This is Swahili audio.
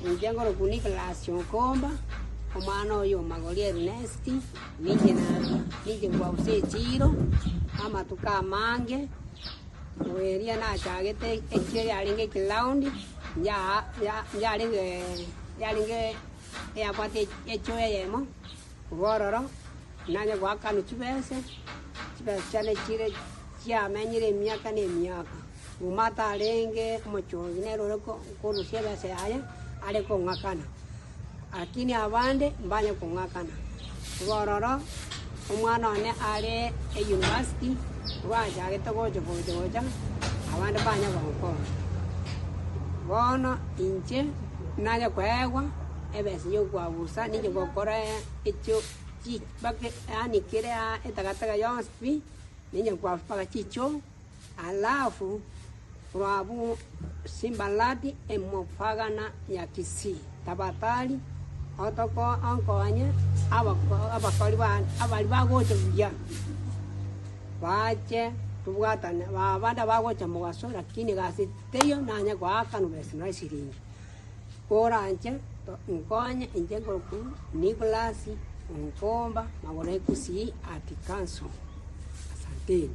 Njengo rukunika la sionkomba omwana oyo magoli Ernest nije kwa usechiro ama tukamange weria na chagete eche yalinge kilaundi yalinge yapate echo yemo gororo nanya kwa kanu chibese chane chire chia menyire miaka ne miaka umata lenge mochongi nero ko rusheba se haya ale ko ngakana lakini abande mbanya ko ngakana gororo umwana ne ale university waja getogoje goja abande banya ko bona inche nanya kwegwa ebesi yo kwa busa nije gokora echo chi bake ani kire etagataga yonspi nije kwa paka chicho alafu Rabu Simbalati emofagana ya Kisii tabatali otoko ankoanye abakoli abali bagoche bya bache tubwatana babanda bagoche mugaso lakini gasi teyo nanya kwa kanu besi no isiringi oranje to nkonye injegoku Nicholas Nkomba magone Kisii atikanso asante.